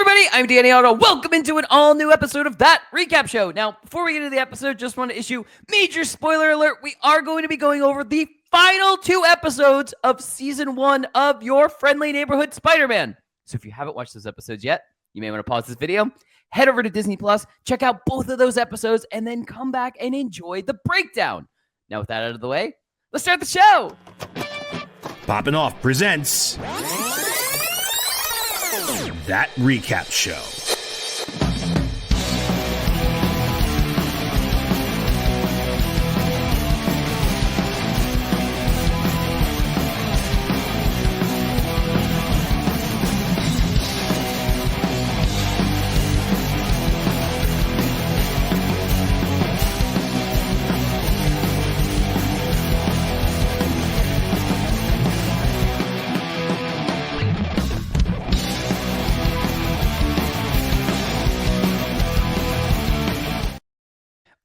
everybody, I'm Danny Otto. Welcome into an all-new episode of That Recap Show. Now, before we get into the episode, just want to issue major spoiler alert. We are going to be going over the final 2 episodes of Season 1 of Your Friendly Neighborhood Spider-Man. So if you haven't watched those episodes yet, you may want to pause this video, head over to DisneyPlus, check out both of those episodes, and then come back and enjoy the breakdown. Now, with that out of the way, let's start the show. Poppin' Off presents That Recap Show.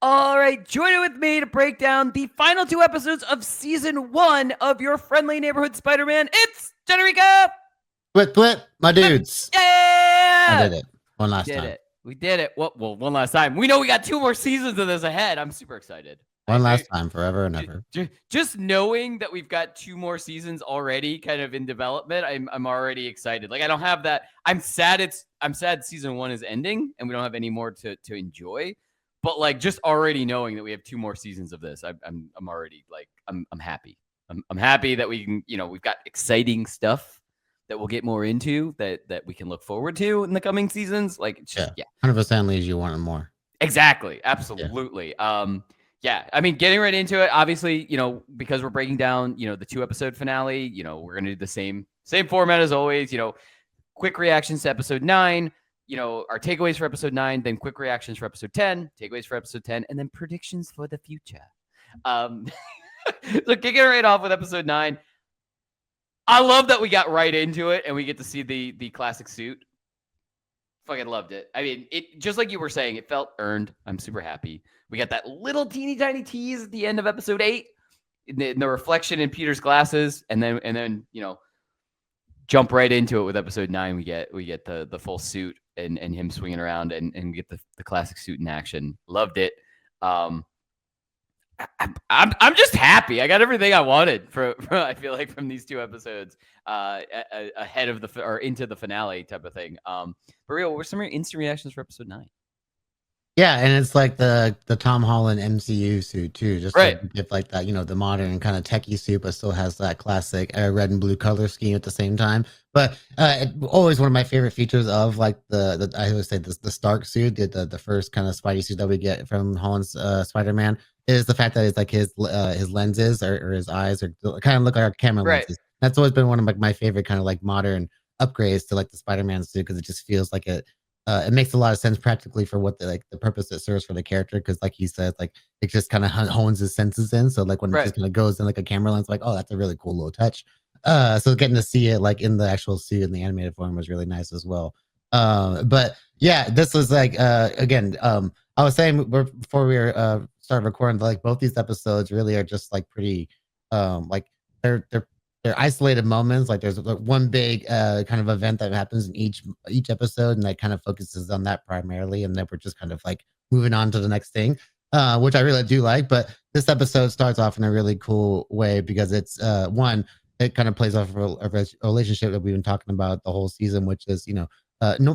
All right, join in with me to break down the final 2 episodes of Season 1 of Your Friendly Neighborhood Spider-Man. It's Jon Jon Rico! Blip, my dudes. Yeah! I did it. One last time. We did it. Well, one last time. We know we got 2 more seasons of this ahead. I'm super excited. One last time, forever and ever. Just knowing that we've got 2 more seasons already kind of in development, I'm already excited. Like, I don't have that. I'm sad Season 1 is ending and we don't have any more to enjoy. But like just already knowing that we have 2 more seasons of this, I'm already like I'm happy. I'm happy that we can, we've got exciting stuff that we'll get more into that we can look forward to in the coming seasons. Like it's just, 100% leaves you wanting more. Exactly, absolutely. Yeah. I mean, getting right into it. Obviously, because we're breaking down, the 2-episode finale. We're gonna do the same format as always. Quick reactions to episode 9. Our takeaways for episode 9, then quick reactions for episode 10, takeaways for episode 10, and then predictions for the future. So kicking it right off with episode 9. I love that we got right into it and we get to see the classic suit. Fucking loved it. I mean, it just like you were saying, it felt earned. I'm super happy. We got that little teeny tiny tease at the end of episode 8, in the reflection in Peter's glasses, and then jump right into it with episode 9. We get the full suit and him swinging around and get the classic suit in action. Loved it. I'm just happy. I got everything I wanted for I feel like from these 2 episodes ahead of or into the finale type of thing. For real, what were some of your instant reactions for episode 9? Yeah, and it's like the Tom Holland MCU suit too, just right. If like that, the modern kind of techie suit, but still has that classic red and blue color scheme at the same time. But always one of my favorite features of like the I always say the Stark suit, the first kind of Spidey suit that we get from Holland's Spider-Man, is the fact that it's like his lenses or his eyes are kind of look like our camera lenses. That's always been one of my favorite kind of like modern upgrades to like the Spider-Man suit, because it just feels like it makes a lot of sense practically for what the purpose it serves for the character, because like he says, like it just kind of hones his senses in. So like when it just kind of goes in like a camera lens, like, oh, that's a really cool little touch. So getting to see it like in the actual suit in the animated form was really nice as well. But yeah, this was like again, I was saying before we were started recording, like both these episodes really are just like pretty like they're isolated moments. Like there's like one big kind of event that happens in each episode, and that kind of focuses on that primarily, and then we're just kind of like moving on to the next thing, which I really do like. But this episode starts off in a really cool way because it's one, it kind of plays off a relationship that we've been talking about the whole season, which is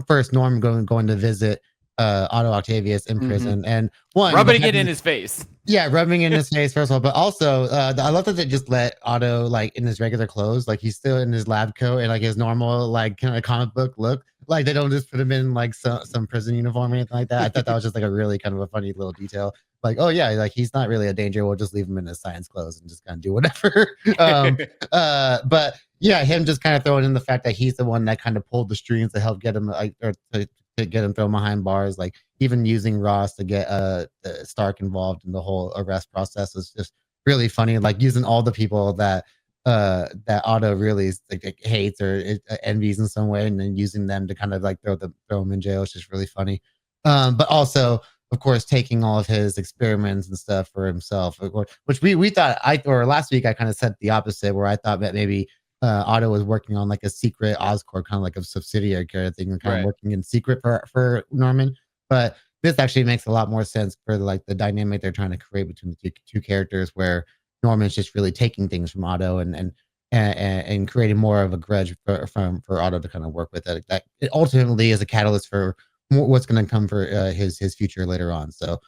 first Norm going to visit Otto Octavius in prison, and rubbing it in his face. Yeah, rubbing in his face first of all, but also I love that they just let Otto like in his regular clothes, like he's still in his lab coat and like his normal like kind of comic book look. Like they don't just put him in like some prison uniform or anything like that. I thought that was just like a really kind of a funny little detail. Like, oh yeah, like he's not really a danger. We'll just leave him in his science clothes and just kind of do whatever. But yeah, him just kind of throwing in the fact that he's the one that kind of pulled the strings to help get him like or to get him thrown behind bars, like even using Ross to get Stark involved in the whole arrest process is just really funny. Like using all the people that Otto really like hates or envies in some way, and then using them to kind of like throw him in jail is just really funny. But also, of course, taking all of his experiments and stuff for himself, which we thought or last week I kind of said the opposite, where I thought that maybe Otto was working on like a secret Oscorp, kind of like a subsidiary kind of thing, kind of working in secret for Norman. But this actually makes a lot more sense for like the dynamic they're trying to create between the two characters, where Norman's just really taking things from Otto and creating more of a grudge for Otto to kind of work with. That it ultimately is a catalyst for what's going to come for his future later on. So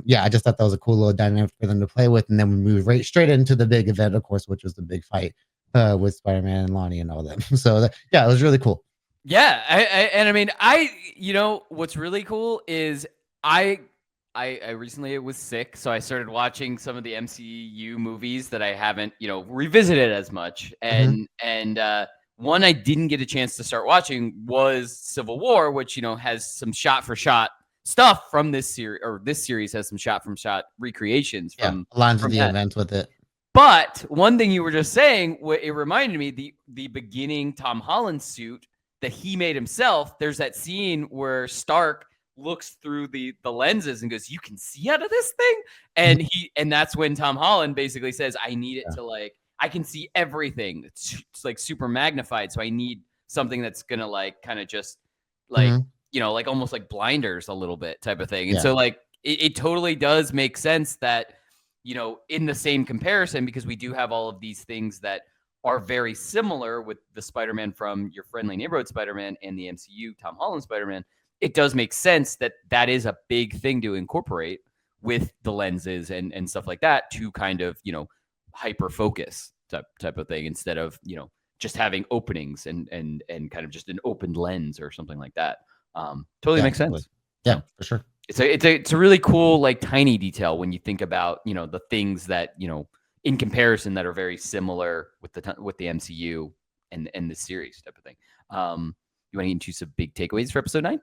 yeah, I just thought that was a cool little dynamic for them to play with, and then we moved right straight into the big event, of course, which was the big fight with Spider-Man and Lonnie and all them. So yeah, it was really cool. Yeah, I mean, what's really cool is I recently was sick, so I started watching some of the MCU movies that I haven't, revisited as much. And one I didn't get a chance to start watching was Civil War, which, has some shot for shot stuff from this series, or this series has some shot from shot recreations from lines of the events with it. But one thing you were just saying, it reminded me the beginning Tom Holland suit that he made himself. There's that scene where Stark looks through the lenses and goes, "You can see out of this thing," and that's when Tom Holland basically says, "I need it to I can see everything. It's like super magnified, so I need something that's gonna kind of just almost like blinders a little bit type of thing." And so it totally does make sense that in the same comparison, because we do have all of these things that are very similar with the Spider-Man from Your Friendly Neighborhood Spider-Man and the MCU Tom Holland Spider-Man. It does make sense that is a big thing to incorporate with the lenses and stuff like that to kind of, hyper focus type of thing, instead of, just having openings and kind of just an open lens or something like that. Totally makes sense. Yeah, for sure. It's a really cool, tiny detail when you think about, the things that, in comparison, that are very similar with the MCU and the series type of thing. You want to get into some big takeaways for episode 9?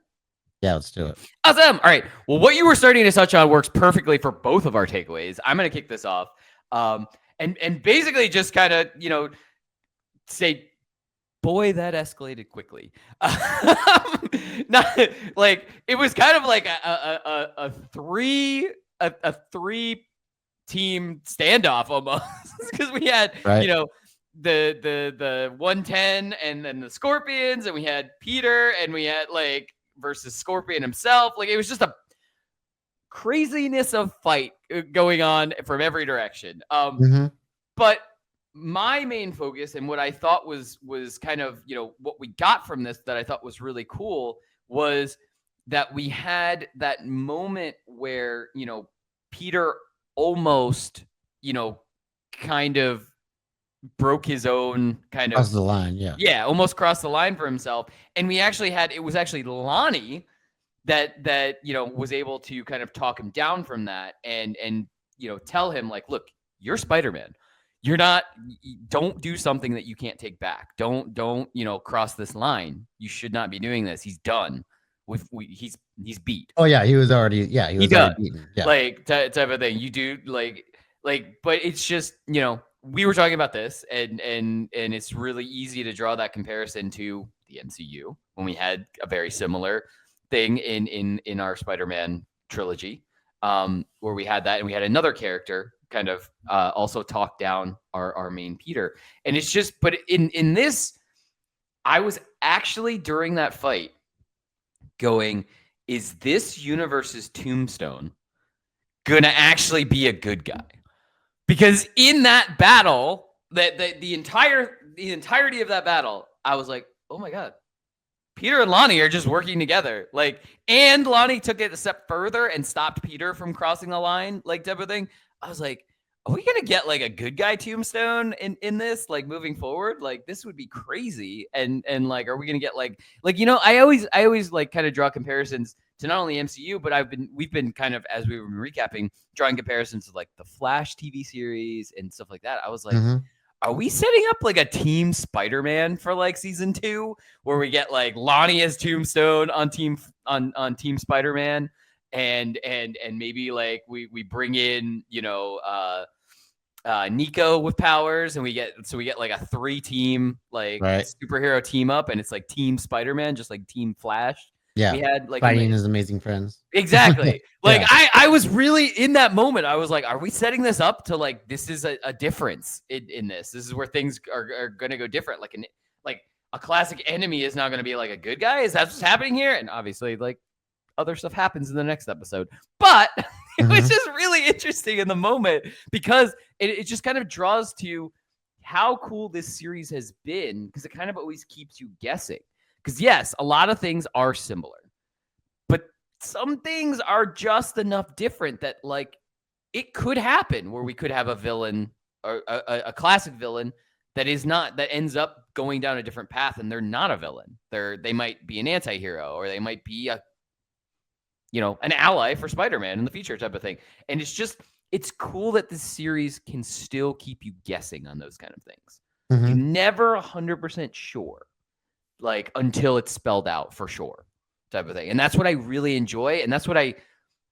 Yeah, let's do it. Awesome. All right. Well, what you were starting to touch on works perfectly for both of our takeaways. I'm going to kick this off. And basically just kind of, say, boy, that escalated quickly. Not it was kind of like a three team standoff almost, because we had the 110 and then the Scorpions, and we had Peter, and we had versus Scorpion himself. It was just a craziness of fight going on from every direction. But my main focus, and what I thought was kind of, what we got from this that I thought was really cool, was that we had that moment where, Peter almost, kind of broke his own kind of crossed the line. Yeah, almost crossed the line for himself. And we actually it was actually Lonnie that was able to kind of talk him down from that and tell him look, you're Spider-Man. You're not, don't do something that you can't take back. Don't cross this line. You should not be doing this. He's done. He's beat. Oh yeah, he was already already beaten. Yeah. Type of thing. You do but it's just, we were talking about this, and it's really easy to draw that comparison to the MCU when we had a very similar thing in our Spider-Man trilogy, where we had that, and we had another character kind of also talk down our main Peter. And it's just, but in this, I was actually during that fight going, is this universe's Tombstone gonna actually be a good guy? Because in that battle, the entirety of that battle, I was like, oh my God, Peter and Lonnie are just working together. And Lonnie took it a step further and stopped Peter from crossing the line, type of thing. I was like, are we gonna get a good guy Tombstone in this, moving forward? This would be crazy. And are we gonna get I always kind of draw comparisons to not only MCU, but we've been kind of, as we were recapping, drawing comparisons to the Flash TV series and stuff like that. I was like, are we setting up a Team Spider-Man for season 2, where we get Lonnie as Tombstone on Team Spider-Man, and maybe we bring in Nico with powers, and we get a 3-team superhero team up, and it's Team Spider-Man, just like Team Flash Yeah. We had like Spidey and his amazing friends. exactly. Like Yeah. I was really in that moment. I was like, are we setting this up to like this is a difference in this? This is where things are gonna go different. Like a classic enemy is now gonna be like a good guy. Is that what's happening here? And obviously, like other stuff happens in the next episode. But it was just really interesting in the moment because it just kind of draws to how cool this series has been because it kind of always keeps you guessing. Because yes, a lot of things are similar, but some things are just enough different that like it could happen where we could have a villain or a classic villain that is not that ends up going down a different path and they're not a villain. They might be an anti-hero or they might be an ally for Spider-Man in the future type of thing. And it's cool that this series can still keep you guessing on those kind of things. You're never 100% sure, like until it's spelled out for sure type of thing. And that's what I really enjoy. And that's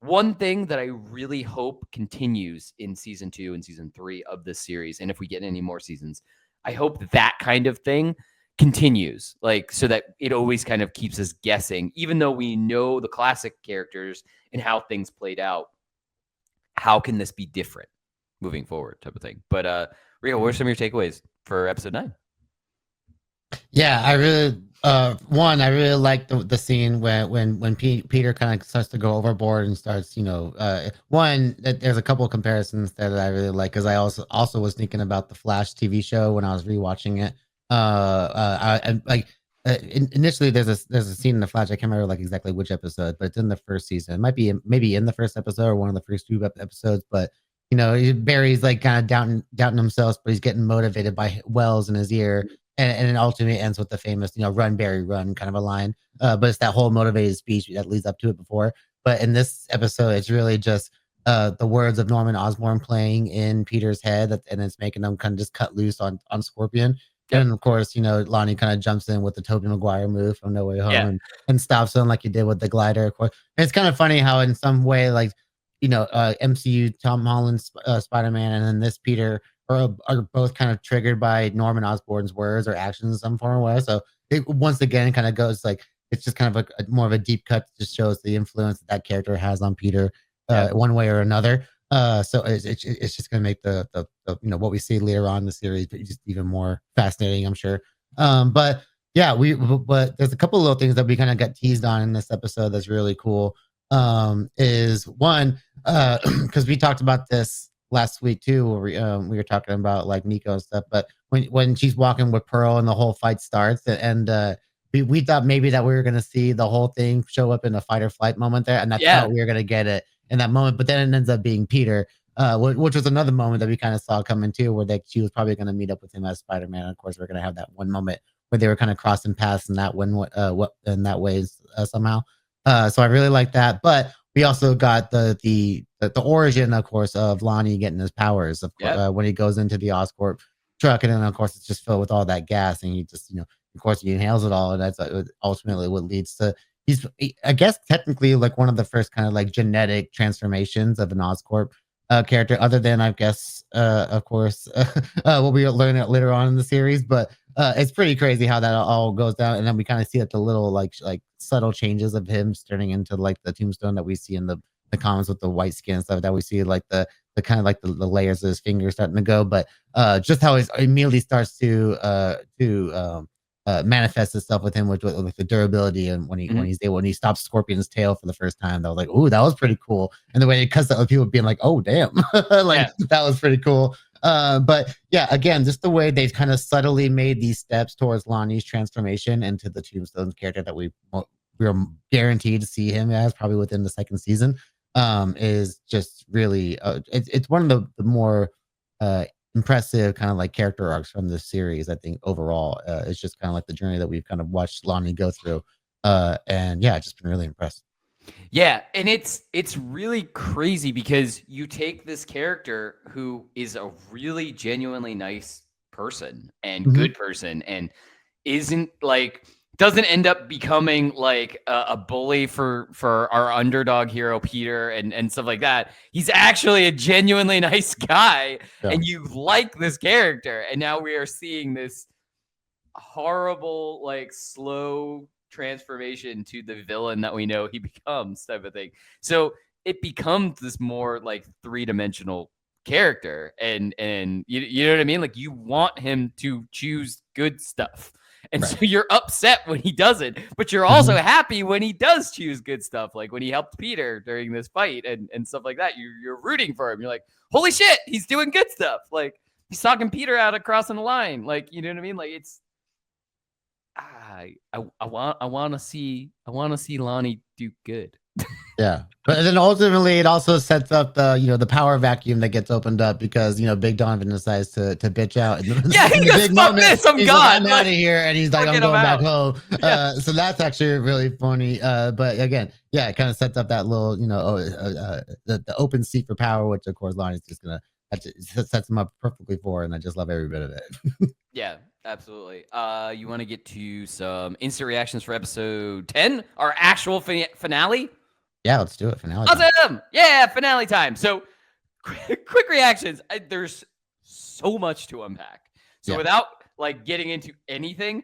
one thing that I really hope continues in season 2 and season 3 of this series. And if we get any more seasons, I hope that kind of thing continues, like so that it always kind of keeps us guessing, even though we know the classic characters and how things played out. How can this be different moving forward type of thing? But Rico, what are some of your takeaways for episode 9? Yeah, I really like the scene when Peter kind of starts to go overboard and starts, there's a couple of comparisons there that I really like because I also was thinking about the Flash TV show when I was rewatching it. Initially there's a scene in the Flash. I can't remember like exactly which episode, but it's in the first season. It might be maybe in the first episode or one of the first 2 episodes, but Barry's like kind of doubting himself, but he's getting motivated by Wells in his ear. And it ultimately ends with the famous, run, Barry, run kind of a line. But it's that whole motivated speech that leads up to it before. But in this episode, it's really just the words of Norman Osborn playing in Peter's head, and it's making them kind of just cut loose on Scorpion. Yep. And of course, Lonnie kind of jumps in with the Tobey Maguire move from No Way Home and stops him like he did with the glider. Of course, and it's kind of funny how in some way, like, MCU Tom Holland's Spider-Man and then this Peter are both kind of triggered by Norman Osborn's words or actions in some form or way. So it once again kind of goes like it's just kind of more of a deep cut that just shows the influence that character has on Peter one way or another. So it's just going to make the what we see later on in the series just even more fascinating, I'm sure. But yeah, but there's a couple of little things that we kind of got teased on in this episode that's really cool. Is one because we talked about this last week too, where we were talking about like Nico and stuff. But when she's walking with Pearl and the whole fight starts, and we thought maybe that we were gonna see the whole thing show up in a fight or flight moment there, and that's how we were gonna get it in that moment. But then it ends up being Peter, which was another moment that we kind of saw coming too, where she was probably gonna meet up with him as Spider-Man. And of course, we're gonna have that one moment where they were kind of crossing paths in that in that way somehow. So I really like that, but we also got the origin, of course, of Lonnie getting his powers when he goes into the Oscorp truck, and then of course it's just filled with all that gas, and he just of course he inhales it all, and that's ultimately what leads to I guess technically like one of the first kind of like genetic transformations of an Oscorp character, other than I guess of course what we learn later on in the series, but it's pretty crazy how that all goes down, and then we kind of see like the little like subtle changes of him turning into like the Tombstone that we see in the comics with the white skin and stuff that we see like the kind of like the layers of his fingers starting to go, but just how he immediately starts to manifest itself with him with the durability, and when he stops Scorpion's tail for the first time, that was like, ooh, that was pretty cool, and the way it cuts out people being like, oh damn, that was pretty cool. But yeah, again, just the way they've kind of subtly made these steps towards Lonnie's transformation into the Tombstone character that we are guaranteed to see him as probably within the second season is just really it's one of the more impressive kind of like character arcs from this series. I think overall it's just kind of like the journey that we've kind of watched Lonnie go through, and yeah, just been really impressed. Yeah, and it's really crazy because you take this character who is a really genuinely nice person and good person, and doesn't end up becoming like a bully for our underdog hero Peter and stuff like that. He's actually a genuinely nice guy, and you like this character, and now we are seeing this horrible, like, slow transformation to the villain that we know he becomes, type of thing. So it becomes this more like 3-dimensional character, and you know what I mean? Like, you want him to choose good stuff. And so you're upset when he doesn't, but you're also happy when he does choose good stuff. Like when he helped Peter during this fight and stuff like that. You're rooting for him. You're like, holy shit, he's doing good stuff. Like, he's talking Peter out of crossing the line. Like, you know what I mean? Like, it's I want to see Lonnie do good. Yeah, but then ultimately it also sets up the the power vacuum that gets opened up because Big Donovan decides to bitch out. Yeah, he goes, fuck this, I'm gone. Like, I'm out of here, and he's like, I'm going back home. Yeah. So that's actually really funny. But again, yeah, it kind of sets up that little the open seat for power, which of course Lonnie's just gonna sets him up perfectly for, and I just love every bit of it. Yeah, absolutely. You want to get to some instant reactions for episode 10, our actual finale? Yeah, let's do it. Finale time. Awesome. Yeah, finale time. So quick reactions. There's so much to unpack. So without like getting into anything,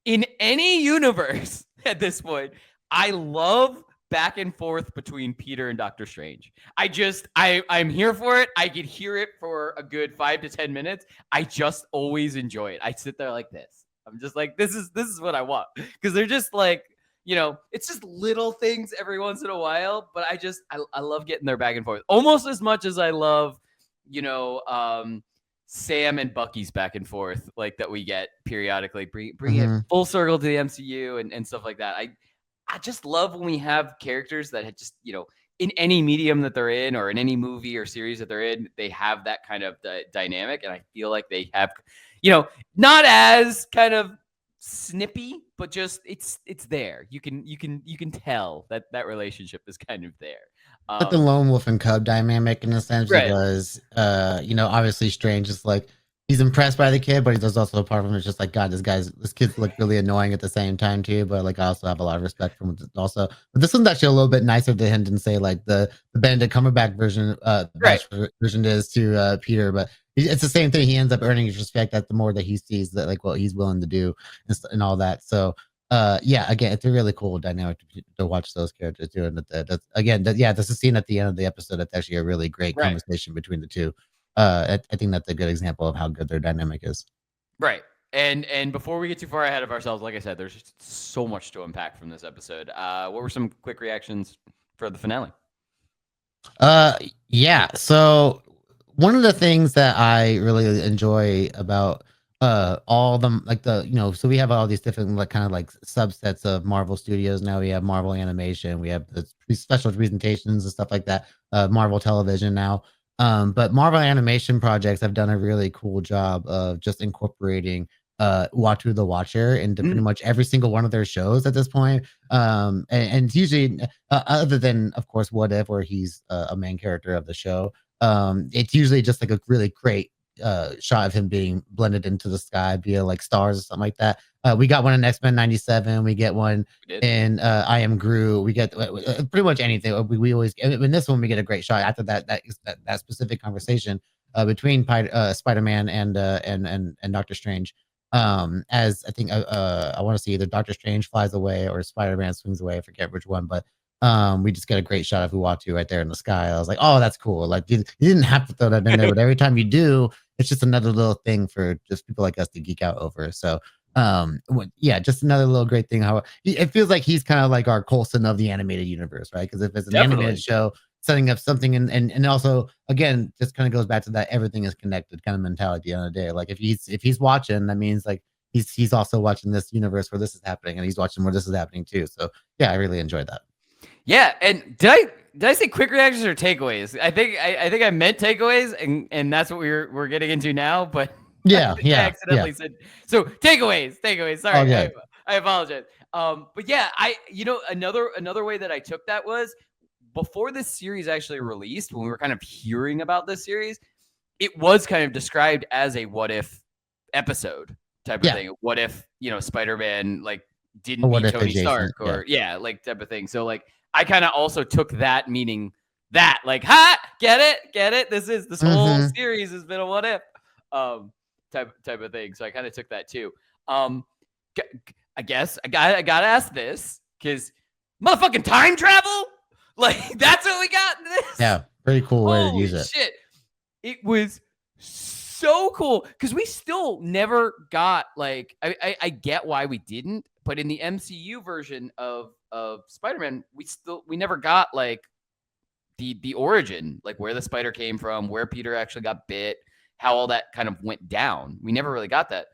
in any universe at this point, I love back and forth between Peter and Doctor Strange. I'm here for it. I could hear it for a good 5 to 10 minutes. I just always enjoy it. I sit there like this. I'm just like, this is what I want. Because they're just like, it's just little things every once in a while, but I love getting their back and forth almost as much as I love, Sam and Bucky's back and forth, like that we get periodically, bring it full circle to the MCU and stuff like that. I just love when we have characters that had just, in any medium that they're in or in any movie or series that they're in, they have that kind of dynamic. And I feel like they have, not as kind of snippy, but just it's there. You can tell that relationship is kind of there. Like the lone wolf and cub dynamic in a sense, because obviously Strange is like, he's impressed by the kid, but he's also a part of him is just like, God, this kid's like really annoying at the same time too. But like, I also have a lot of respect for him also. But this one's actually a little bit nicer to him than say like the Benedict Cumberbatch version is to Peter. But it's the same thing. He ends up earning his respect at the more that he sees that like what he's willing to do and all that. So again, it's a really cool dynamic to watch those characters do. And that's a scene at the end of the episode. That's actually a really great conversation between the two. I think that's a good example of how good their dynamic is. Right. And before we get too far ahead of ourselves, like I said, there's just so much to unpack from this episode. What were some quick reactions for the finale? So one of the things that I really enjoy about all of them, like so we have all these different like kind of like subsets of Marvel Studios now. We have Marvel Animation, we have the special presentations and stuff like that. Marvel Television now. But Marvel Animation projects have done a really cool job of just incorporating Watu the Watcher into pretty much every single one of their shows at this point. And usually, other than of course What If, where he's a main character of the show, it's usually just like a really great shot of him being blended into the sky via like stars or something like that. We got one in X-Men 97. We get one in I Am Groot. We get pretty much anything. We always in this one we get a great shot after that specific conversation between Spider-Man and Doctor Strange. As I think I want to see either Doctor Strange flies away or Spider-Man swings away. I forget which one, but we just get a great shot of Uatu right there in the sky. I was like, oh, that's cool. Like you didn't have to throw that in there, but every time you do, it's just another little thing for just people like us to geek out over. So just another little great thing. How it feels like he's kind of like our Coulson of the animated universe, right? Because if it's an animated show setting up something and also again just kind of goes back to that everything is connected kind of mentality at the end of the day. Like if he's watching, that means like he's also watching this universe where this is happening, and he's watching where this is happening too. So yeah, I really enjoyed that. Yeah, and did I say quick reactions or takeaways? I think I meant takeaways, and that's what we're getting into now. But I accidentally said so. Takeaways. Sorry, I apologize. But yeah, another way that I took that was before this series actually released, when we were kind of hearing about this series, it was kind of described as a what if episode type of thing. What if Spider-Man like didn't be Tony Stark or like type of thing. So like I kind of also took that meaning that like, get it. This whole series has been a what if type of thing. So I kind of took that too. I guess I gotta ask this because motherfucking time travel, like that's what we got in this. Yeah, pretty cool way to Holy use it. shit! It was so cool because we still never got like I get why we didn't, but in the MCU version of Spider-Man, we never got like the origin, like where the spider came from, where Peter actually got bit, how all that kind of went down. We never really got that.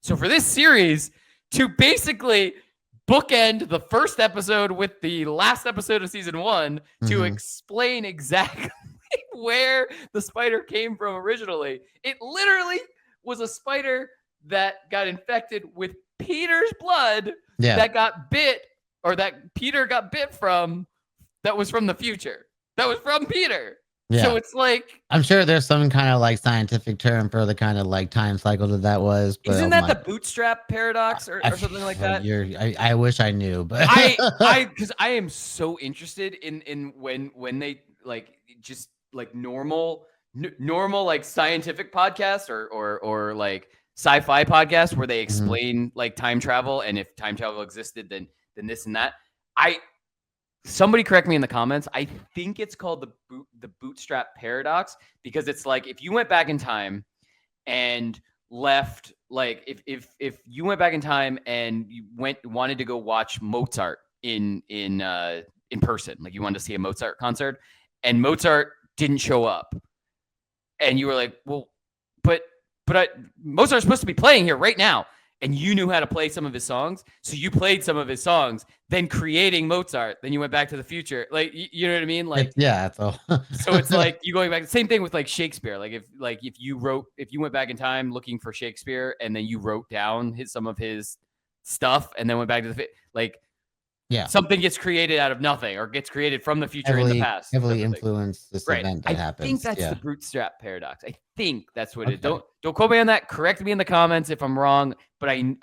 So for this series to basically bookend the first episode with the last episode of season 1 to explain exactly where the spider came from originally, it literally was a spider that got infected with Peter's blood that got bit, or that Peter got bit from, that was from the future. That was from Peter. Yeah. So it's like, I'm sure there's some kind of like scientific term for the kind of like time cycle that was. But isn't that the bootstrap paradox or something like that? I wish I knew, but because I am so interested in when they like just like normal like scientific podcasts or like sci-fi podcasts where they explain like time travel, and if time travel existed, then this and that. Somebody correct me in the comments. I think it's called the bootstrap paradox, because it's like if you went back in time and left, like if you went back in time and you wanted to go watch Mozart in person, like you wanted to see a Mozart concert, and Mozart didn't show up, and you were like, well, but Mozart's supposed to be playing here right now. And you knew how to play some of his songs, so you played some of his songs, then creating Mozart. Then you went back to the future, like you know what I mean? Like that's all. So it's like you going back. Same thing with like Shakespeare. Like if you went back in time looking for Shakespeare, and then you wrote down some of his stuff, and then went back to something gets created out of nothing, or gets created from the future in the past. Heavily influenced this event that happens. I think that's the bootstrap paradox. I think that's what it is. Don't quote me on that. Correct me in the comments if I'm wrong, but I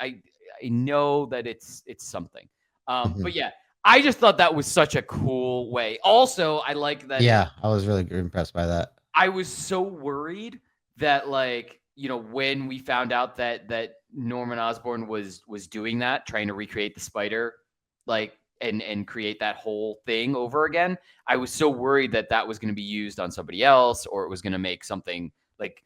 know that it's something. But yeah, I just thought that was such a cool way. Also, I like that. Yeah, I was really impressed by that. I was so worried that, like, you know, when we found out that Norman Osborn was doing that, trying to recreate the spider, like, and create that whole thing over again, I was so worried that was going to be used on somebody else, or it was going to make something like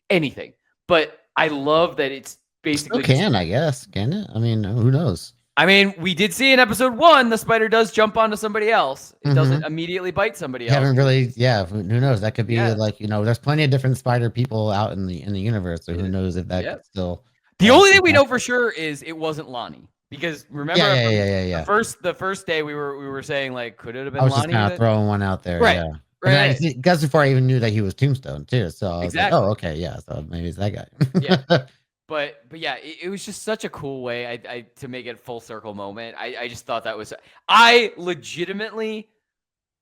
anything. But I love that it's basically I guess. Can it? I mean, who knows? I mean, we did see in episode 1, the spider does jump onto somebody else. It doesn't immediately bite somebody else. Haven't really, who knows? That could be like, you know, there's plenty of different spider people out in the universe. So who knows if that could still. The only thing we know for sure is it wasn't Lonnie. Because remember, the first day we were saying, like, could it have been Lonnie? I was just kind of throwing one out there, right? Right. That's before I even knew that he was Tombstone too. So I was like, oh, okay, yeah. So maybe it's that guy. Yeah. But yeah, it was just such a cool way to make it a full circle moment. I just thought that was. I legitimately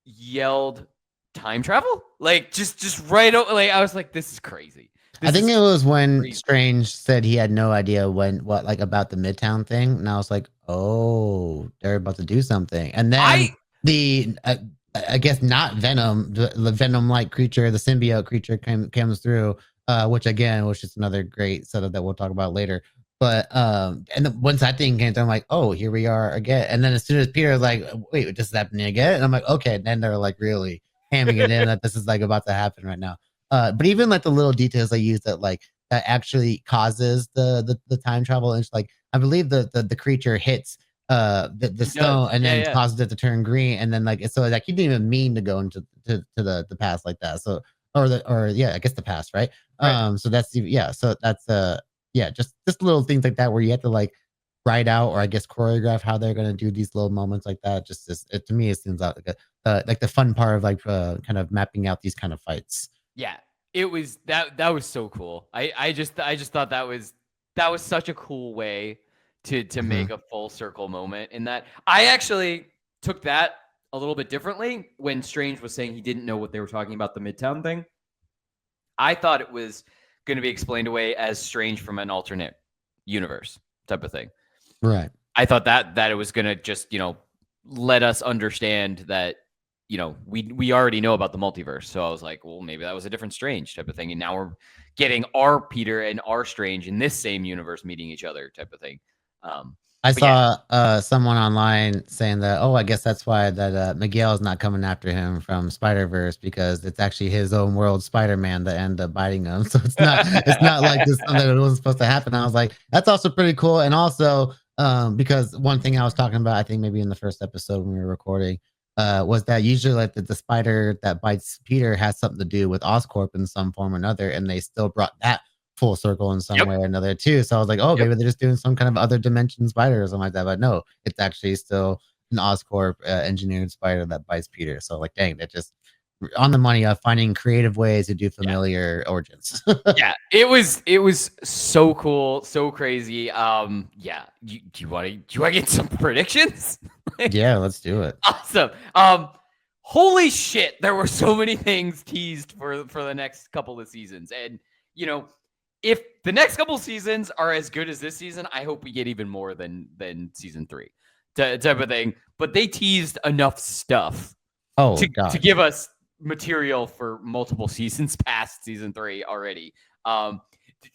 yelled time travel, like just right. Like I was like, this is crazy. I think it was when Strange said he had no idea about the Midtown thing, and I was like, "Oh, they're about to do something." And then I guess not Venom, the Venom-like creature, the symbiote creature comes through, which is another great setup that we'll talk about later. But and then once that thing came through, I'm like, "Oh, here we are again." And then as soon as Peter's like, "Wait, this is happening again," and I'm like, "Okay." And then they're like really hamming it in that this is like about to happen right now. But even like the little details they use that actually causes the time travel, and it's like I believe the creature hits the stone and then causes it to turn green, and then like so like he didn't even mean to go into the past like that. So I guess the past, right? So that's so that's just little things like that where you have to like write out or I guess choreograph how they're gonna do these little moments like that. To me it seems like like the fun part of like kind of mapping out these kind of fights. Yeah, it was that was so cool. I just thought that was such a cool way to make a full circle moment in that. I actually took that a little bit differently when Strange was saying he didn't know what they were talking about, the Midtown thing. I thought it was going to be explained away as Strange from an alternate universe type of thing. Right. I thought that it was going to just, you know, let us understand that, you know, we already know about the multiverse. So I was like, well, maybe that was a different Strange type of thing. And now we're getting our Peter and our Strange in this same universe meeting each other type of thing. I But yeah, saw someone online saying that, oh, I guess that's why that Miguel's not coming after him from Spider Verse because it's actually his own world Spider Man that ended up biting him. So it's not like this something that wasn't supposed to happen. I was like, that's also pretty cool. And also, because one thing I was talking about, I think maybe in the first episode when we were recording, was that usually like the spider that bites Peter has something to do with Oscorp in some form or another, and they still brought that full circle in some yep, way or another too. So I was like, oh, yep. maybe they're just doing some kind of other dimension spider or something like that. But no, it's actually still an Oscorp engineered spider that bites Peter. So like, dang, they're just on the money of finding creative ways to do familiar origins. Yeah, it was so cool, so crazy. Yeah, do you want to get some predictions? Yeah, let's do it. Awesome. Holy shit, there were so many things teased for the next couple of seasons, and you know, if the next couple of seasons are as good as this season, I hope we get even more than season 3, type of thing. But they teased enough stuff Oh to God. give us material for multiple seasons past season 3 already. Um,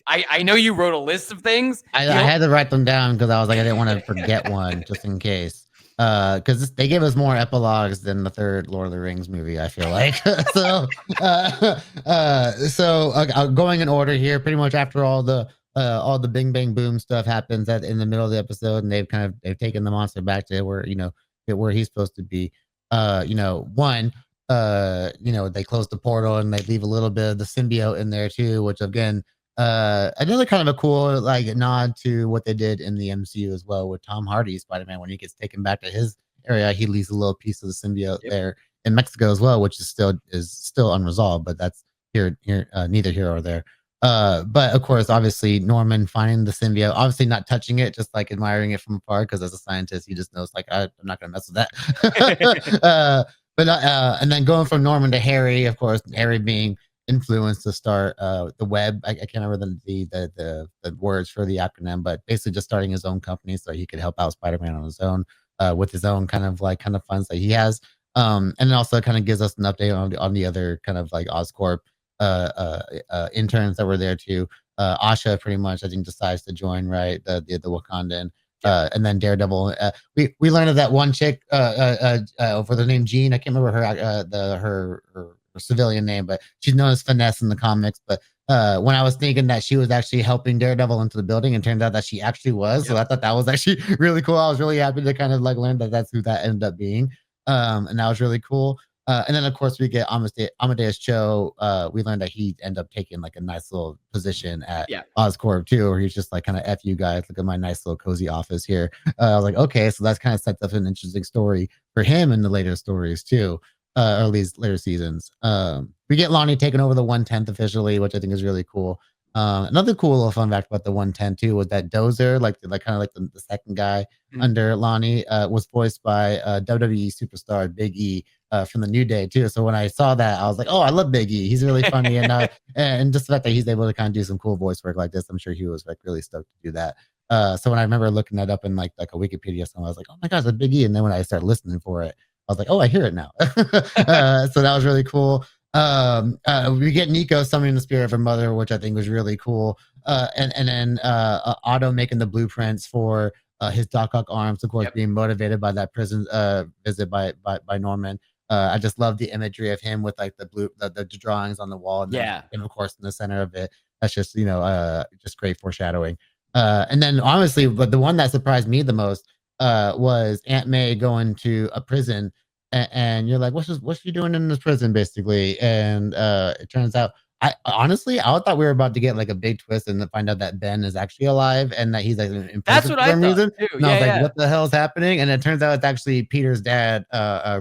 I know you wrote a list of things. I had to write them down because I was like, I didn't want to forget one just in case. Because they gave us more epilogues than the third Lord of the Rings movie, I feel like. Going in order here, pretty much after all the Bing Bang Boom stuff happens in the middle of the episode, and they've taken the monster back to where he's supposed to be. They close the portal and they leave a little bit of the symbiote in there too, which again, another kind of a cool like nod to what they did in the MCU as well with Tom Hardy's Spider-Man when he gets taken back to his area, he leaves a little piece of the symbiote there in Mexico as well, which is still unresolved, but that's neither here or there. But of course, obviously Norman finding the symbiote, obviously not touching it, just like admiring it from afar, because as a scientist, he just knows like I'm not gonna mess with that. And then going from Norman to Harry, of course, Harry being influence to start the web. I can't remember the words for the acronym, but basically just starting his own company so he could help out Spider-Man on his own with his own kind of funds that he has. And it also kind of gives us an update on the other kind of like Oscorp interns that were there too. Asha pretty much I think decides to join the Wakandan. And then Daredevil. We learned of that one chick for the name Jean. I can't remember her civilian name, but she's known as Finesse in the comics. But when I was thinking that she was actually helping Daredevil into the building, and turned out that she actually was. So I thought that was actually really cool. I was really happy to kind of like learn that that's who that ended up being. And that was really cool. And then of course we get Amadeus Cho. We learned that he ended up taking like a nice little position at Oscorp too, where he's just like kind of F you guys, look at my nice little cozy office here. I was like, okay, so that's kind of sets up an interesting story for him in the later stories too, or at least later seasons. We get Lonnie taking over the 110th officially, which I think is really cool. Another cool little fun fact about the 110 too was that Dozer, like kind of like the second guy under Lonnie, was voiced by WWE superstar Big E from the New Day too. So when I saw that, I was like, oh, I love Big E. He's really funny, and just the fact that he's able to kind of do some cool voice work like this, I'm sure he was like really stoked to do that. So when I remember looking that up in like a Wikipedia, something, I was like, oh my gosh, that's Big E. And then when I started listening for it, I was like, oh, I hear it now. So that was really cool. We get Nico summoning the spirit of her mother, which I think was really cool. And then Otto making the blueprints for his Doc Ock arms, of course, being motivated by that prison visit by Norman. I just love the imagery of him with like the drawings on the wall, and of course in the center of it. That's just just great foreshadowing. And then honestly, but the one that surprised me the most was Aunt May going to a prison, and you're like, what's she doing in this prison, basically? And it turns out, I honestly, I thought we were about to get like a big twist and find out that Ben is actually alive and that he's like in That's prison what for I some thought reason. too. And I was like, what the hell is happening? And it turns out it's actually Peter's dad,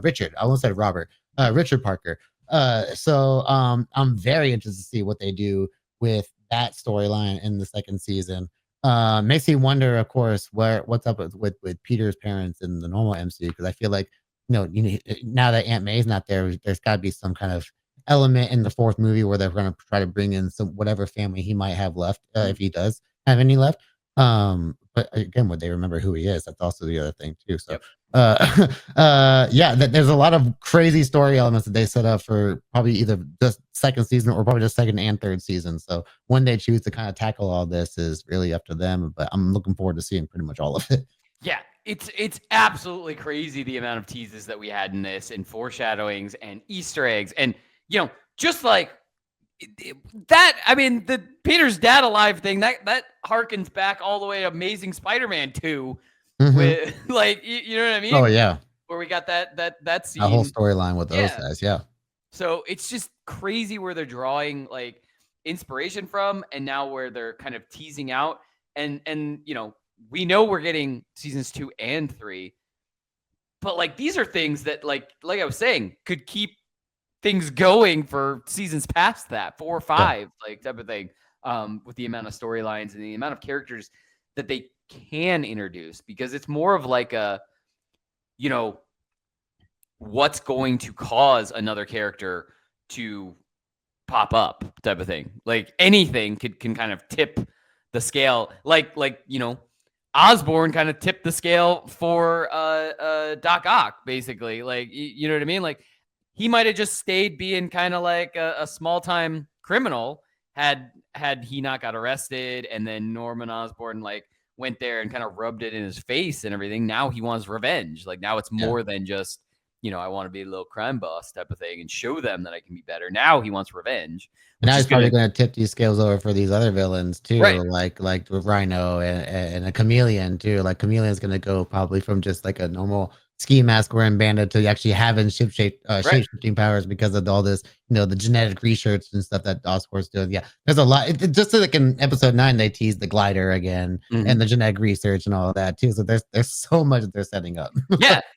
Richard. I almost said Robert, Richard Parker. I'm very interested to see what they do with that storyline in the second season. Makes me wonder, of course, what's up with Peter's parents in the normal MCU, because I feel like now that Aunt May's not there, there's got to be some kind of element in the fourth movie where they're going to try to bring in some whatever family he might have left, if he does have any left. But again, would they remember who he is? That's also the other thing too. So, there's a lot of crazy story elements that they set up for probably either the second season or probably the second and third season. So when they choose to kind of tackle all this is really up to them. But I'm looking forward to seeing pretty much all of it. Yeah, it's absolutely crazy the amount of teases that we had in this, and foreshadowings and Easter eggs, and just like that. I mean, the Peter's dad alive thing that harkens back all the way to Amazing Spider-Man 2, with like you know what I mean? Oh yeah, where we got that scene, a whole storyline with those yeah. guys. Yeah. So it's just crazy where they're drawing like inspiration from, and now where they're kind of teasing out, and we know we're getting seasons 2 and 3, but like these are things that like I was saying could keep things going for seasons past that, 4 or 5, like type of thing, with the amount of storylines and the amount of characters that they can introduce, because it's more of like a what's going to cause another character to pop up type of thing. Like anything can kind of tip the scale, like Osborn kind of tipped the scale for Doc Ock, basically. Like you know what I mean? Like he might have just stayed being kind of like a small time criminal had he not got arrested, and then Norman Osborn like went there and kind of rubbed it in his face and everything. Now he wants revenge. Like now it's more than just I want to be a little crime boss type of thing and show them that I can be better. Now he wants revenge. Now he's probably going to tip these scales over for these other villains too, right. like with Rhino and a Chameleon too. Like Chameleon's going to go probably from just like a normal ski mask wearing bandit to actually having shape-shifting powers because of all this, the genetic research and stuff that Oscorp's doing. Yeah, there's a lot. Just like in episode 9, they teased the glider again and the genetic research and all of that too. So there's so much that they're setting up.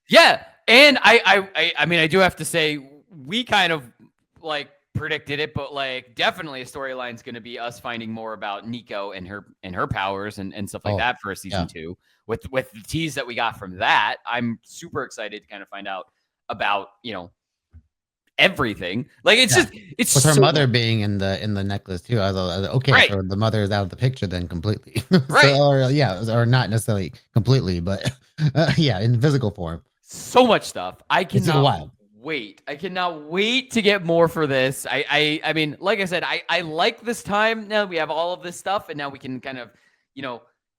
yeah. And I mean, I do have to say, we kind of like predicted it, but like definitely a storyline is going to be us finding more about Nico and her powers and stuff like that for season 2. With the tease that we got from that, I'm super excited to kind of find out about everything. Like it's with her mother being in the necklace too. I was okay, so the mother is out of the picture then completely, right? Or not necessarily completely, but in physical form. So much stuff. I cannot wait. I cannot wait to get more for this. I mean, like I said, I like this time. Now we have all of this stuff, and now we can kind of,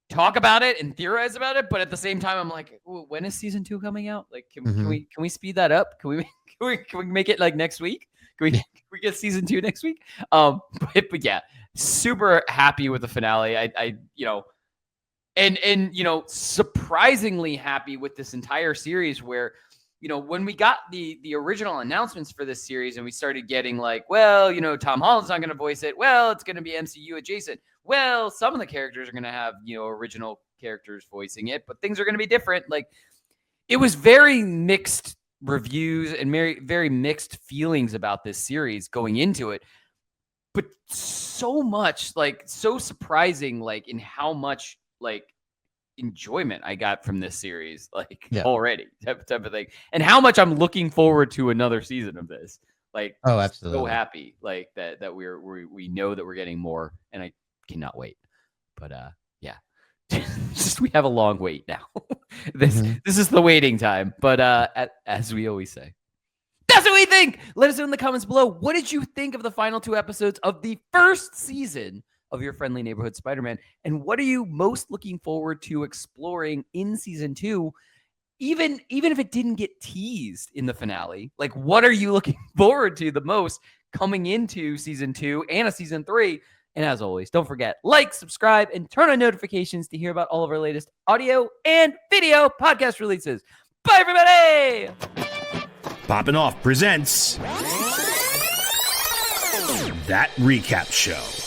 talk about it and theorize about it. But at the same time, I'm like, when is season 2 coming out? Like, can we speed that up? Can we make it like next week? Can we get season 2 next week? But yeah, super happy with the finale. And surprisingly happy with this entire series, where when we got the original announcements for this series and we started getting like, well, Tom Holland's not going to voice it, well, it's going to be MCU adjacent, well, some of the characters are going to have original characters voicing it, but things are going to be different. Like it was very mixed reviews and very, very mixed feelings about this series going into it, but so much, like so surprising, like in how much like enjoyment I got from this series, like already type of thing, and how much I'm looking forward to another season of this. Like, oh, absolutely, so happy like that we know that we're getting more, and I cannot wait. But just we have a long wait now. This is the waiting time, but as we always say, that's what we think. Let us know in the comments below. What did you think of the final 2 episodes of the first season of your friendly neighborhood Spider-Man? And what are you most looking forward to exploring in season 2? Even if it didn't get teased in the finale, like what are you looking forward to the most coming into season 2 and a season 3? And as always, don't forget, like, subscribe, and turn on notifications to hear about all of our latest audio and video podcast releases. Bye, everybody! Poppin' Off presents That Recap Show.